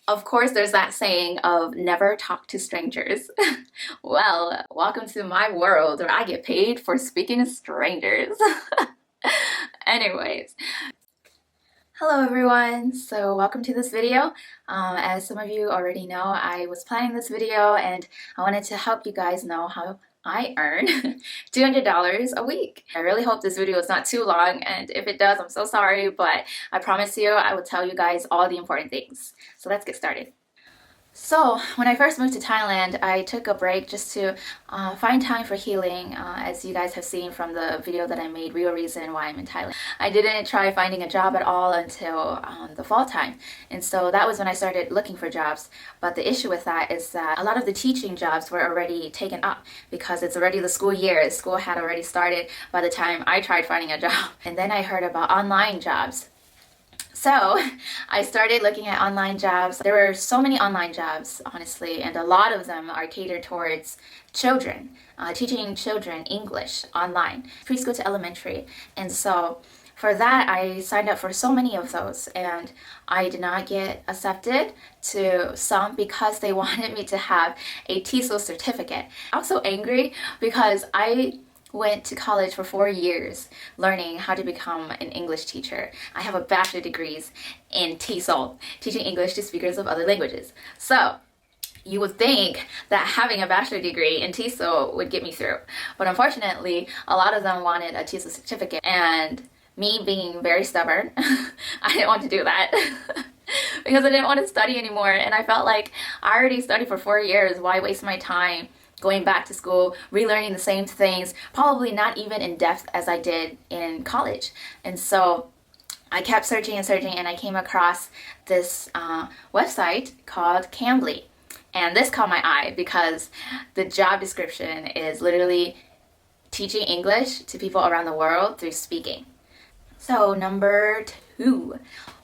Of course, there's that saying of never talk to strangers. Well, welcome to my world where I get paid for speaking to strangers. Anyways, hello everyone. So welcome to this video. As some of you already know, I was planning this video and I wanted to help you guys know how I earn $200 a week. I really hope this video is not too long, and if it does, I'm so sorry, but I promise you I will tell you guys all the important things. So let's get started. So when I first moved to Thailand, I took a break just to find time for healing, as you guys have seen from the video that I made, Real Reason Why I'm in Thailand. I didn't try finding a job at all until the fall time, and so that was when I started looking for jobs. But the issue with that is that a lot of the teaching jobs were already taken up because it's already the school year. School had already started by the time I tried finding a job. And then I heard about online jobs. So I started looking at online jobs. There were so many online jobs, honestly, and a lot of them are catered towards children, teaching children English online, preschool to elementary. And so for that, I signed up for so many of those, and I did not get accepted to some because they wanted me to have a TESOL certificate. I was so angry because I went to college for 4 years learning how to become an English teacher. I have a bachelor's degree in TESOL, teaching English to speakers of other languages. So you would think that having a bachelor's degree in TESOL would get me through. But unfortunately, a lot of them wanted a TESOL certificate, and me being very stubborn, I didn't want to do that. Because I didn't want to study anymore, and I felt like I already studied for 4 years. Why waste my time going back to school, relearning the same things, probably not even in depth as I did in college? And so I kept searching and searching, and I came across this website called Cambly. And this caught my eye because the job description is literally teaching English to people around the world through speaking. So number 2,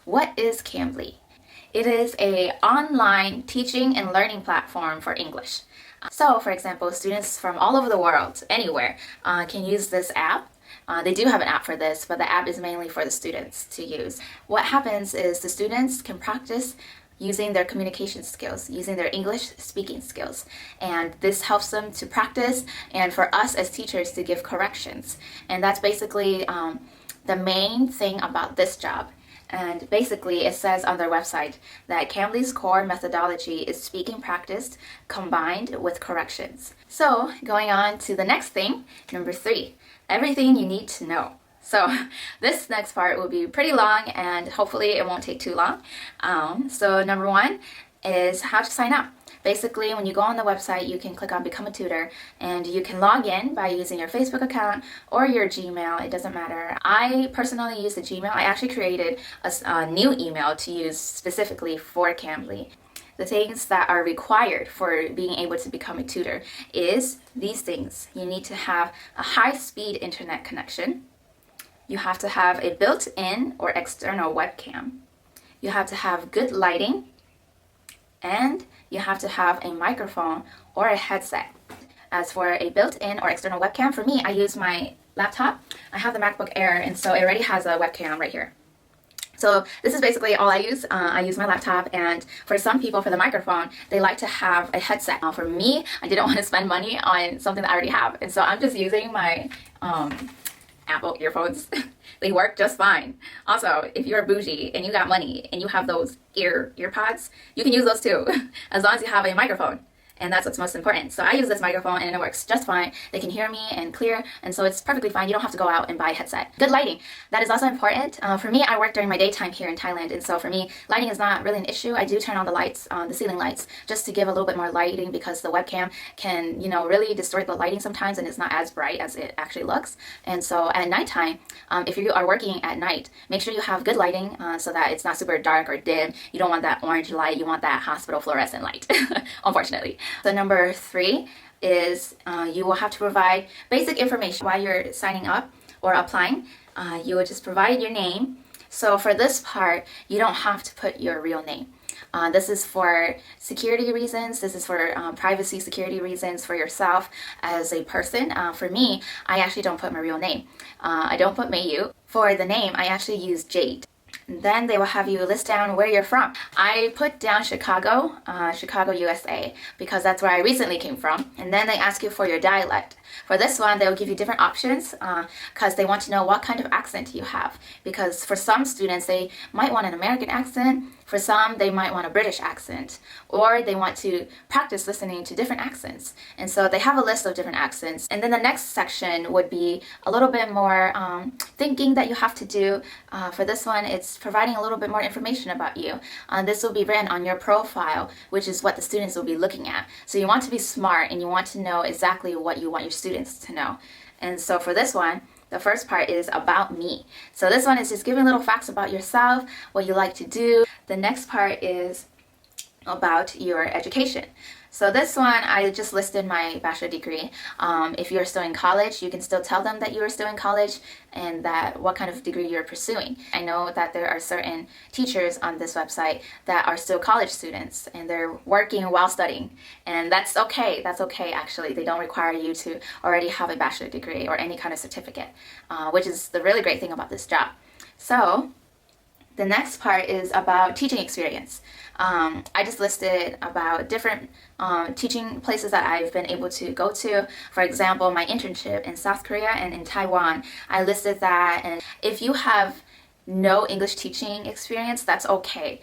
what is Cambly? It is an online teaching and learning platform for English. So, for example, students from all over the world, anywhere, can use this app. They do have an app for this, but the app is mainly for the students to use. What happens is the students can practice using their communication skills, using their English speaking skills. And this helps them to practice, and for us as teachers to give corrections. And that's basically the main thing about this job. And basically, it says on their website that Cambly's core methodology is speaking practice combined with corrections. So, going on to the next thing, number 3, everything you need to know. So, this next part will be pretty long, and hopefully it won't take too long. So, number 1 is how to sign up. Basically, when you go on the website, you can click on Become a Tutor, and you can log in by using your Facebook account or your Gmail. It doesn't matter. I personally use the Gmail. I actually created a new email to use specifically for Cambly. The things that are required for being able to become a tutor is these things. You need to have a high-speed internet connection. You have to have a built-in or external webcam. You have to have good lighting. And you have to have a microphone or a headset. As for a built-in or external webcam, for me, I use my laptop. I have the MacBook Air, and so it already has a webcam right here. So this is basically all I use. I use my laptop, and for some people, for the microphone, they like to have a headset. For me, I didn't want to spend money on something that I already have, and so I'm just using my Apple earphones. They work just fine. Also, if you're bougie and you got money and you have those earpods, you can use those too, as long as you have a microphone. And that's what's most important. So I use this microphone and it works just fine. They can hear me and clear, and so it's perfectly fine. You don't have to go out and buy a headset. Good lighting, that is also important. For me, I work during my daytime here in Thailand, and so for me, lighting is not really an issue. I do turn on the lights, the ceiling lights, just to give a little bit more lighting, because the webcam can, really distort the lighting sometimes, and it's not as bright as it actually looks. And so at nighttime, if you are working at night, make sure you have good lighting so that it's not super dark or dim. You don't want that orange light. You want that hospital fluorescent light, unfortunately. So number 3 is you will have to provide basic information while you're signing up or applying. You will just provide your name. So for this part, you don't have to put your real name. This is for security reasons. This is for privacy security reasons for yourself as a person. For me, I actually don't put my real name. I don't put Meiyu. For the name, I actually use Jade. And then they will have you list down where you're from. I put down Chicago, USA, because that's where I recently came from. And then they ask you for your dialect. For this one, they'll give you different options because they want to know what kind of accent you have. Because for some students, they might want an American accent. For some, they might want a British accent. Or they want to practice listening to different accents. And so they have a list of different accents. And then the next section would be a little bit more thinking that you have to do. For this one, it's providing a little bit more information about you. This will be written on your profile, which is what the students will be looking at. So you want to be smart and you want to know exactly what you want your students to know. And so for this one, the first part is about me. So this one is just giving little facts about yourself, what you like to do. The next part is about your education. So this one, I just listed my bachelor degree. If you're still in college, you can still tell them that you are still in college and that what kind of degree you're pursuing. I know that there are certain teachers on this website that are still college students and they're working while studying. And that's okay. That's okay, actually. They don't require you to already have a bachelor degree or any kind of certificate, which is the really great thing about this job. So the next part is about teaching experience. I just listed about different teaching places that I've been able to go to. For example, my internship in South Korea and in Taiwan, I listed that. And if you have no English teaching experience, that's okay.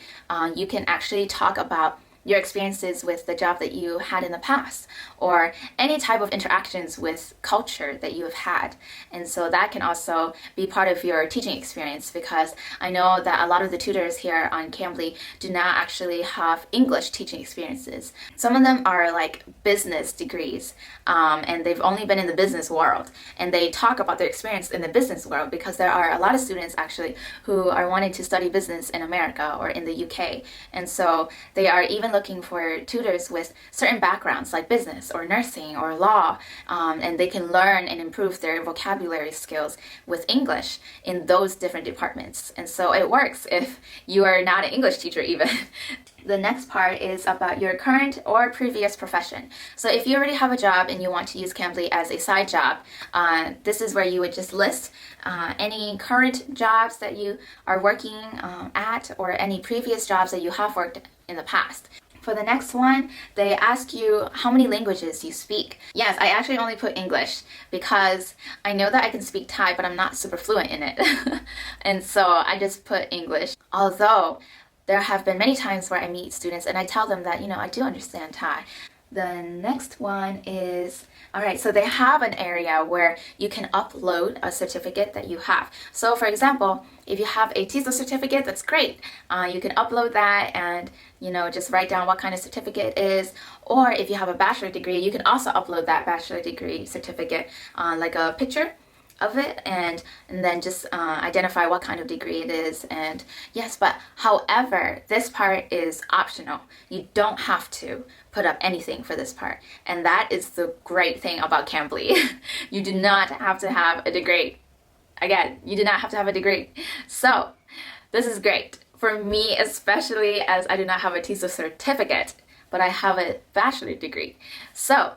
You can actually talk about your experiences with the job that you had in the past or any type of interactions with culture that you have had. And so that can also be part of your teaching experience because I know that a lot of the tutors here on Cambly do not actually have English teaching experiences. Some of them are like business degrees and they've only been in the business world and they talk about their experience in the business world because there are a lot of students actually who are wanting to study business in America or in the UK. And so they are even looking for tutors with certain backgrounds like business or nursing or law, and they can learn and improve their vocabulary skills with English in those different departments. And so it works if you are not an English teacher even. The next part is about your current or previous profession. So if you already have a job and you want to use Cambly as a side job, this is where you would just list any current jobs that you are working at or any previous jobs that you have worked in the past. For the next one, they ask you how many languages you speak. Yes, I actually only put English because I know that I can speak Thai, but I'm not super fluent in it. And so I just put English. Although there have been many times where I meet students and I tell them that, I do understand Thai. The next one is, all right, so they have an area where you can upload a certificate that you have. So for example, if you have a TESOL certificate, that's great. You can upload that and, just write down what kind of certificate it is. Or if you have a bachelor degree, you can also upload that bachelor degree certificate, like a picture of it and then just identify what kind of degree it is. And yes, but however, this part is optional. You don't have to put up anything for this part. And that is the great thing about Cambly. You do not have to have a degree. Again, you do not have to have a degree. So this is great. For me, especially as I do not have a TESOL certificate, but I have a bachelor degree. So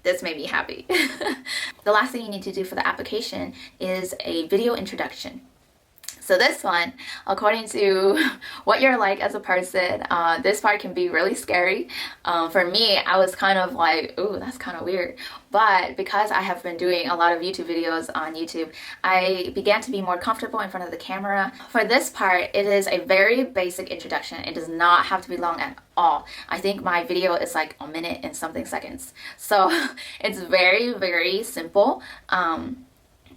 this made me happy. The last thing you need to do for the application is a video introduction. So this one, according to what you're like as a person, this part can be really scary. For me, I was kind of like, ooh, that's kind of weird. But because I have been doing a lot of YouTube videos on YouTube, I began to be more comfortable in front of the camera. For this part, it is a very basic introduction. It does not have to be long at all. I think my video is like a minute and something seconds. So it's very, very simple.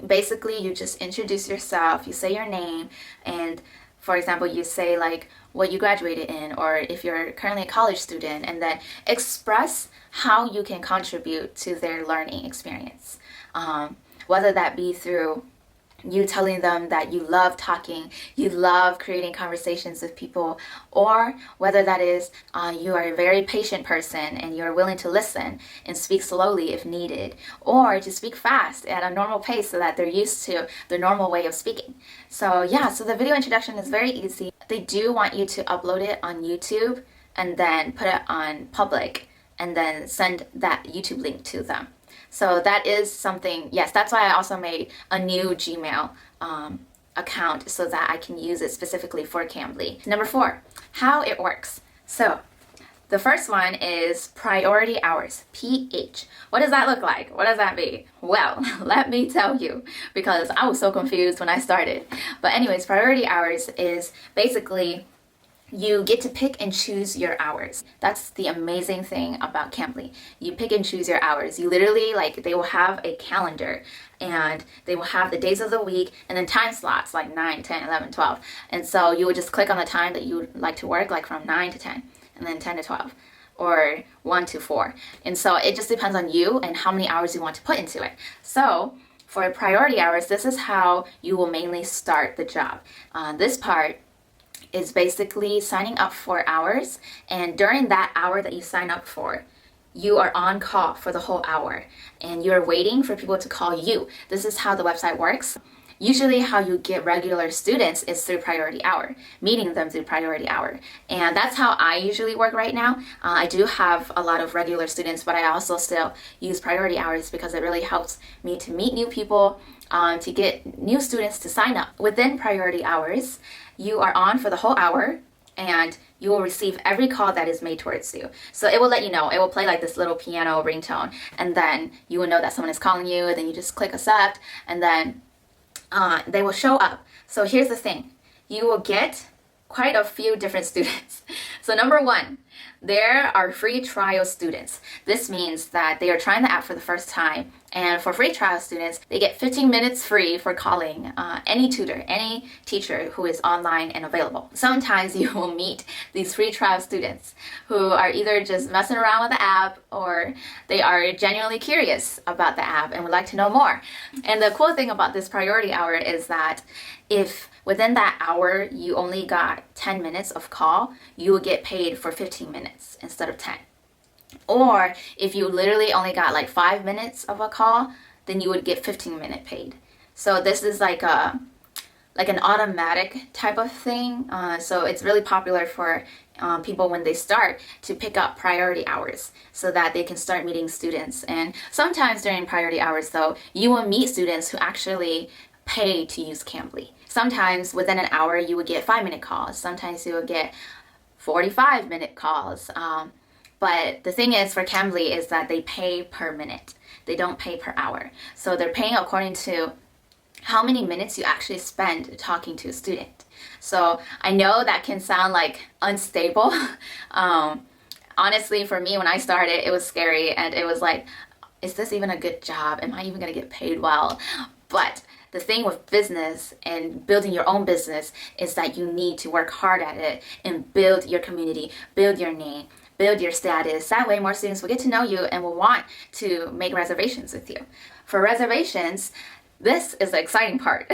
Basically, you just introduce yourself, you say your name, and for example, you say like what you graduated in, or if you're currently a college student, and then express how you can contribute to their learning experience. Whether that be through you telling them that you love talking, you love creating conversations with people, or whether that is you are a very patient person and you're willing to listen and speak slowly if needed, or to speak fast at a normal pace so that they're used to the normal way of speaking. So yeah, so the video introduction is very easy. They do want you to upload it on YouTube and then put it on public and then send that YouTube link to them. So that is something, yes, that's why I also made a new Gmail account so that I can use it specifically for Cambly. Number 4, how it works. So the first one is priority hours, PH. What does that look like? What does that mean? Well, let me tell you, because I was so confused when I started. But anyways, priority hours is basically you get to pick and choose your hours. That's the amazing thing about Cambly. You pick and choose your hours. You literally, like, they will have a calendar and they will have the days of the week and then time slots like 9, 10, 11, 12. And so you would just click on the time that you would like to work, like from 9 to 10 and then 10 to 12 or 1 to 4. And so it just depends on you and how many hours you want to put into it. So for priority hours, this is how you will mainly start the job. This part is basically signing up for hours, and during that hour that you sign up for, you are on call for the whole hour and you're waiting for people to call you. This is how the website works. Usually how you get regular students is through priority hour, meeting them through priority hour. And that's how I usually work right now. I do have a lot of regular students, but I also still use priority hours because it really helps me to meet new people, to get new students to sign up. Within priority hours, you are on for the whole hour and you will receive every call that is made towards you. So it will let you know, it will play like this little piano ringtone, and then you will know that someone is calling you, and then you just click accept, and then they will show up. So here's the thing, you will get quite a few different students. So number 1, there are free trial students. This means that they are trying the app for the first time, and for free trial students, they get 15 minutes free for calling any tutor, any teacher who is online and available. Sometimes you will meet these free trial students who are either just messing around with the app or they are genuinely curious about the app and would like to know more. And the cool thing about this priority hour is that if within that hour you only got 10 minutes of call, you will get paid for 15 minutes instead of 10. Or if you literally only got like 5 minutes of a call, then you would get 15-minute paid. So this is like an automatic type of thing. So it's really popular for people when they start to pick up priority hours so that they can start meeting students. And sometimes during priority hours though, you will meet students who actually pay to use Cambly. Sometimes within an hour you would get 5-minute calls. Sometimes you would get 45-minute calls. But the thing is for Cambly is that they pay per minute. They don't pay per hour. So they're paying according to how many minutes you actually spend talking to a student. So I know that can sound like unstable. Honestly, for me, when I started, it was scary and it was like, is this even a good job? Am I even gonna get paid well? But the thing with business and building your own business is that you need to work hard at it and build your community, build your name, build your status. That way more students will get to know you and will want to make reservations with you. For reservations, this is the exciting part.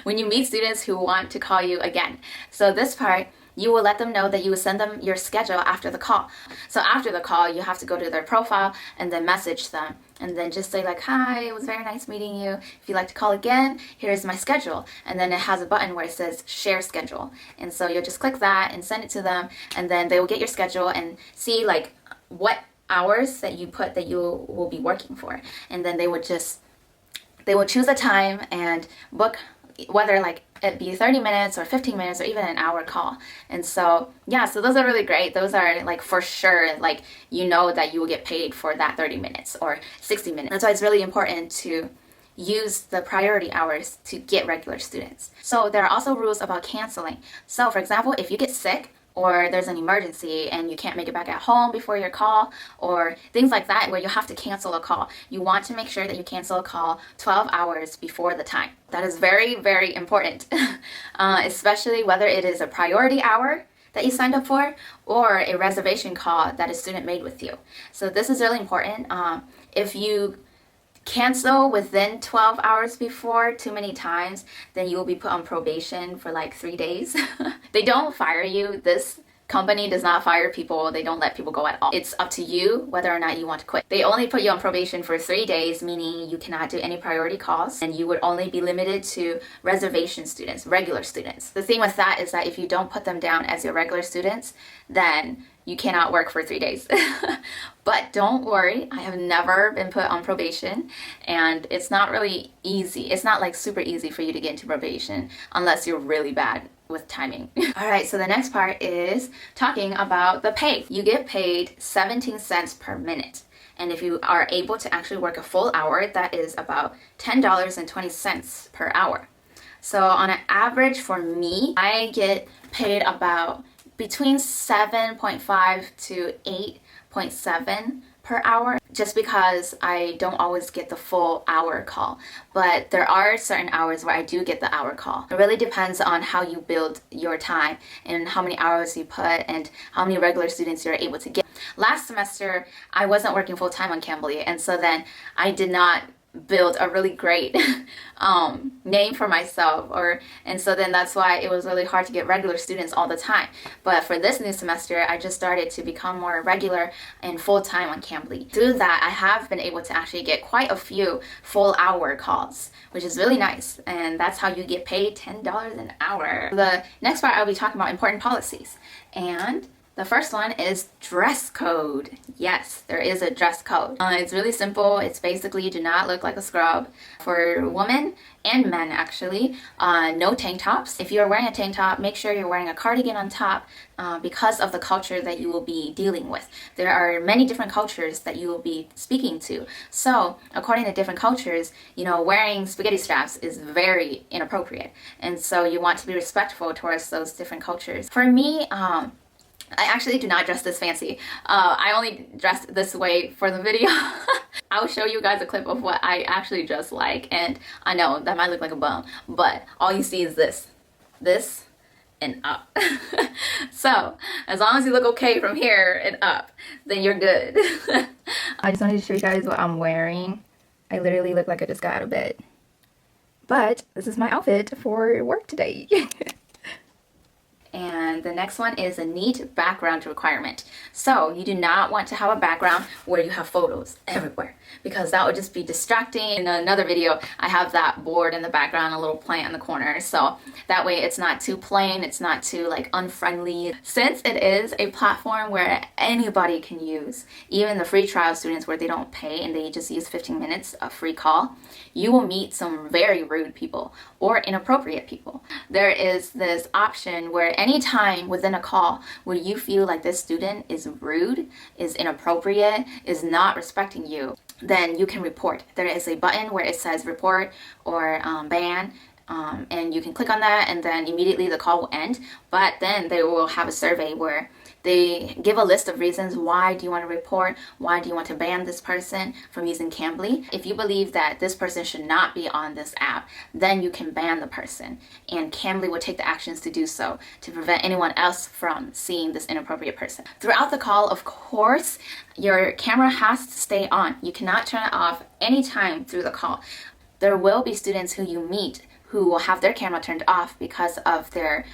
When you meet students who want to call you again. So this part, you will let them know that you will send them your schedule after the call. So after the call, you have to go to their profile and then message them and then just say like, hi, it was very nice meeting you. If you'd like to call again, here's my schedule. And then it has a button where it says share schedule. And so you'll just click that and send it to them, and then they will get your schedule and see like what hours that you put that you will be working for. And then they will choose a time and book whether like it be 30 minutes or 15 minutes or even an hour call. And so yeah, so those are really great. Those are like for sure, like you know that you will get paid for that 30 minutes or 60 minutes. That's why it's really important to use the priority hours to get regular students. So there are also rules about canceling. So for example, if you get sick or there's an emergency and you can't make it back at home before your call, or things like that where you have to cancel a call, you want to make sure that you cancel a call 12 hours before the time. That is very, very important, especially whether it is a priority hour that you signed up for or a reservation call that a student made with you. So this is really important. If you cancel within 12 hours before too many times, then you will be put on probation for like 3 days. They don't fire you this Company does not fire people. They don't let people go at all. It's up to you whether or not you want to quit. They only put you on probation for 3 days, meaning you cannot do any priority calls, and you would only be limited to reservation students, regular students. The thing with that is that if you don't put them down as your regular students, then you cannot work for 3 days. But don't worry, I have never been put on probation, and it's not really easy. It's not like super easy for you to get into probation unless you're really bad with timing. All right, so the next part is talking about the pay. You get paid 17 cents per minute. And if you are able to actually work a full hour, that is about $10.20 per hour. So on an average for me, I get paid about between 7.5 to 8.7 per hour, just because I don't always get the full hour call. But there are certain hours where I do get the hour call. It really depends on how you build your time and how many hours you put and how many regular students you're able to get. Last semester, I wasn't working full time on Cambly, and so then I did not build a really great name for myself, and so then that's why it was really hard to get regular students all the time. But for this new semester, I just started to become more regular and full-time on Cambly. Through that, I have been able to actually get quite a few full hour calls, which is really nice, and that's how you get paid $10 an hour. The next part, I'll be talking about important policies, and the first one is dress code. Yes, there is a dress code. It's really simple. It's basically do not look like a scrub. For women and men actually, no tank tops. If you're wearing a tank top, make sure you're wearing a cardigan on top because of the culture that you will be dealing with. There are many different cultures that you will be speaking to. So according to different cultures, wearing spaghetti straps is very inappropriate. And so you want to be respectful towards those different cultures. For me, I actually do not dress this fancy. I only dress this way for the video. I'll show you guys a clip of what I actually dress like, and I know that might look like a bum, but all you see is this and up. So as long as you look okay from here and up, then you're good. I just wanted to show you guys what I'm wearing. I literally look like I just got out of bed, but this is my outfit for work today. And the next one is a neat background requirement. So you do not want to have a background where you have photos everywhere, because that would just be distracting. In another video, I have that board in the background, a little plant in the corner. So that way it's not too plain, it's not too unfriendly. Since it is a platform where anybody can use, even the free trial students where they don't pay and they just use 15 minutes of free call, you will meet some very rude people or inappropriate people. There is this option where anytime within a call where you feel like this student is rude, is inappropriate, is not respecting you, then you can report. There is a button where it says report or ban, and you can click on that, and then immediately the call will end. But then they will have a survey where they give a list of reasons why do you want to report, why do you want to ban this person from using Cambly. If you believe that this person should not be on this app, then you can ban the person, and Cambly will take the actions to do so to prevent anyone else from seeing this inappropriate person. Throughout the call, of course, your camera has to stay on. You cannot turn it off anytime through the call. There will be students who you meet who will have their camera turned off because of their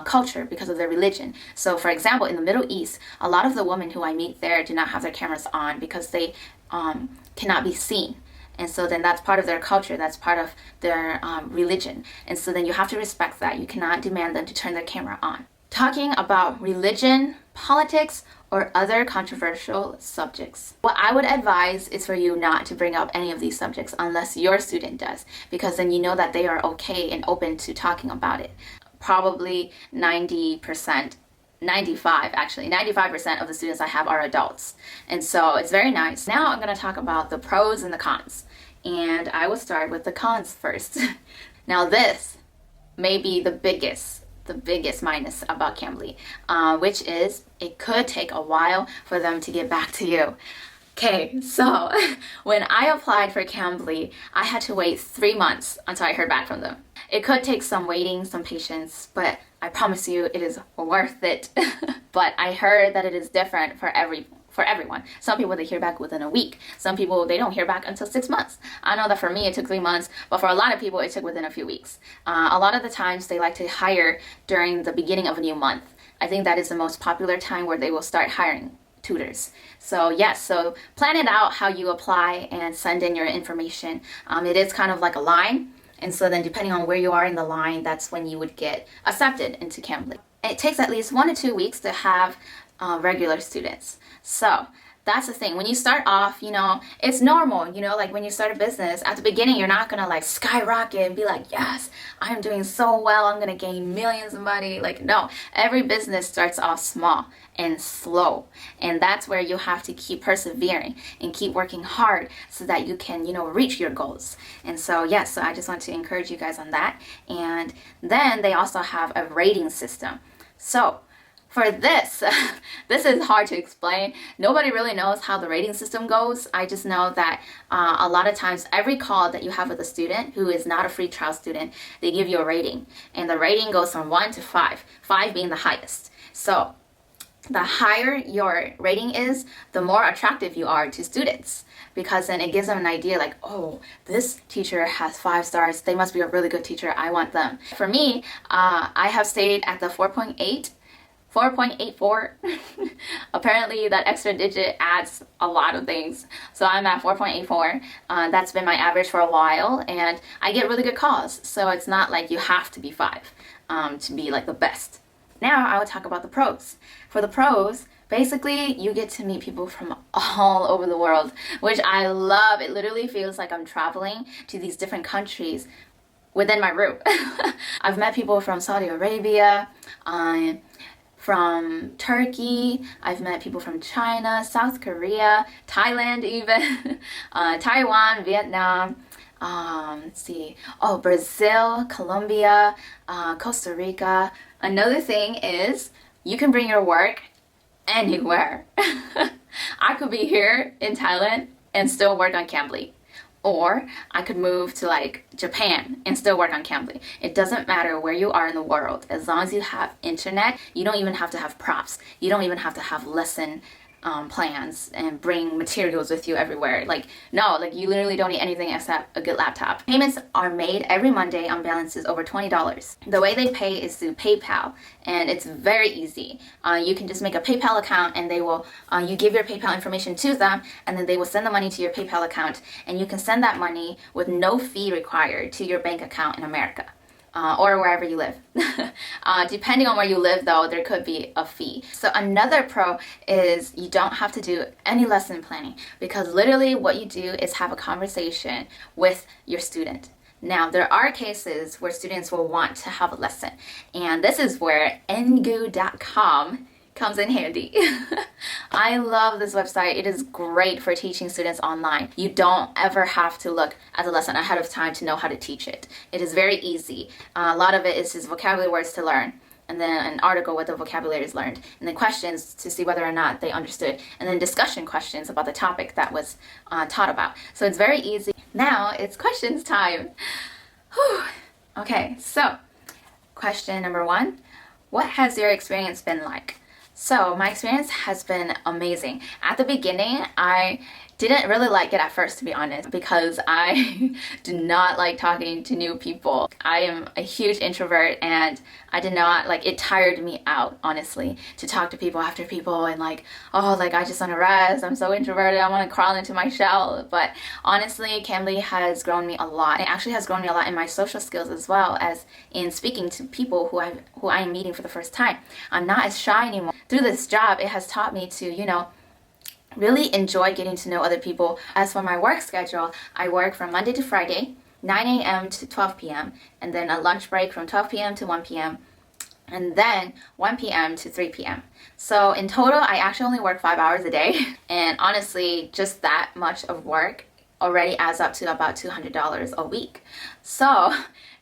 culture, because of their religion. So for example, in the Middle East, a lot of the women who I meet there do not have their cameras on because they cannot be seen. And so then that's part of their culture, that's part of their religion. And so then you have to respect that. You cannot demand them to turn their camera on. Talking about religion, politics, or other controversial subjects. What I would advise is for you not to bring up any of these subjects unless your student does, because then you know that they are okay and open to talking about it. Probably 95% of the students I have are adults. And so it's very nice. Now I'm going to talk about the pros and the cons. And I will start with the cons first. Now this may be the biggest minus about Cambly, which is it could take a while for them to get back to you. Okay, so when I applied for Cambly, I had to wait 3 months until I heard back from them. It could take some waiting, some patience, but I promise you it is worth it. But I heard that it is different for everyone. Some people, they hear back within a week. Some people, they don't hear back until 6 months. I know that for me it took 3 months, but for a lot of people it took within a few weeks. A lot of the times they like to hire during the beginning of a new month. I think that is the most popular time where they will start hiring tutors. So yes, so plan it out how you apply and send in your information. It is kind of like a line, and so then depending on where you are in the line, that's when you would get accepted into Cambly. It takes at least 1 to 2 weeks to have regular students. So that's the thing. When you start off, it's normal, like when you start a business, at the beginning, you're not going to like skyrocket and be like, yes, I'm doing so well, I'm going to gain millions of money. Like, no, every business starts off small and slow. And that's where you have to keep persevering and keep working hard so that you can, reach your goals. And so, yes, so I just want to encourage you guys on that. And then they also have a rating system. So for this, this is hard to explain. Nobody really knows how the rating system goes. I just know that a lot of times every call that you have with a student who is not a free trial student, they give you a rating. And the rating goes from 1 to 5, 5 being the highest. So the higher your rating is, the more attractive you are to students, because then it gives them an idea like, oh, this teacher has 5 stars. They must be a really good teacher. I want them. For me, I have stayed at the 4.84. Apparently that extra digit adds a lot of things. So I'm at 4.84. That's been my average for a while, and I get really good calls. So it's not like you have to be 5 to be like the best. Now I will talk about the pros. For the pros, basically you get to meet people from all over the world, which I love. It literally feels like I'm traveling to these different countries within my room. I've met people from Saudi Arabia, from Turkey, I've met people from China, South Korea, Thailand even, Taiwan, Vietnam, let's see, Brazil, Colombia, Costa Rica. Another thing is you can bring your work anywhere. I could be here in Thailand and still work on Cambly. Or I could move to like Japan and still work on Cambly. It doesn't matter where you are in the world. As long as you have internet, you don't even have to have props. You don't even have to have lesson plans and bring materials with you everywhere. Like, no, like you literally don't need anything except a good laptop. Payments are made every Monday on balances over $20. The way they pay is through PayPal, and it's very easy. You can just make a PayPal account, and they will, you give your PayPal information to them, and then they will send the money to your PayPal account, and you can send that money with no fee required to your bank account in America. Or wherever you live. Depending on where you live though, there could be a fee. So another pro is you don't have to do any lesson planning, because literally what you do is have a conversation with your student. Now, there are cases where students will want to have a lesson, and this is where meiyu.com comes in handy. I love this website. It is great for teaching students online. You don't ever have to look at the lesson ahead of time to know how to teach it. It is very easy. A lot of it is just vocabulary words to learn, and then an article with the vocabulary is learned, and then questions to see whether or not they understood, and then discussion questions about the topic that was taught about. So it's very easy. Now it's questions time. Whew. Okay, so question number 1, what has your experience been like? So my experience has been amazing. At the beginning, I didn't really like it at first, to be honest, because I do not like talking to new people. I am a huge introvert, and I did not like it. Tired me out, honestly, to talk to people after people and like, oh, like I just want to rest. I'm so introverted. I want to crawl into my shell. But honestly, Cambly has grown me a lot. It actually has grown me a lot in my social skills, as well as in speaking to people who I am meeting for the first time. I'm not as shy anymore. Through this job, it has taught me to, really enjoy getting to know other people. As for my work schedule, I work from Monday to Friday, 9 a.m. to 12 p.m., and then a lunch break from 12 p.m. to 1 p.m., and then 1 p.m. to 3 p.m. So in total, I actually only work 5 hours a day, and honestly, just that much of work already adds up to about $200 a week. So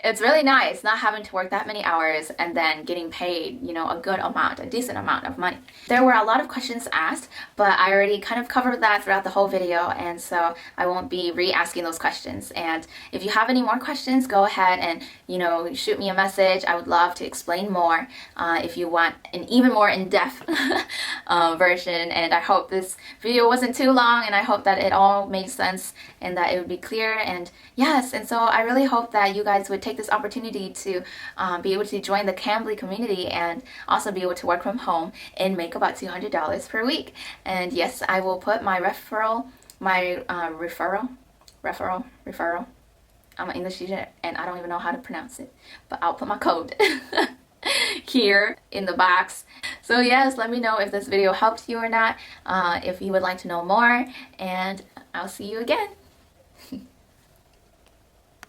it's really nice not having to work that many hours and then getting paid, a good amount, a decent amount of money. There were a lot of questions asked, but I already kind of covered that throughout the whole video, and so I won't be re-asking those questions. And if you have any more questions, go ahead and, shoot me a message. I would love to explain more if you want an even more in-depth version. And I hope this video wasn't too long, and I hope that it all made sense and that it would be clear. And yes, and so I really hope that you guys would take take this opportunity to be able to join the Cambly community and also be able to work from home and make about $200 per week. And yes, I will put my referral, referral. I'm an English teacher and I don't even know how to pronounce it, but I'll put my code here in the box. So yes, let me know if this video helped you or not, if you would like to know more, and I'll see you again.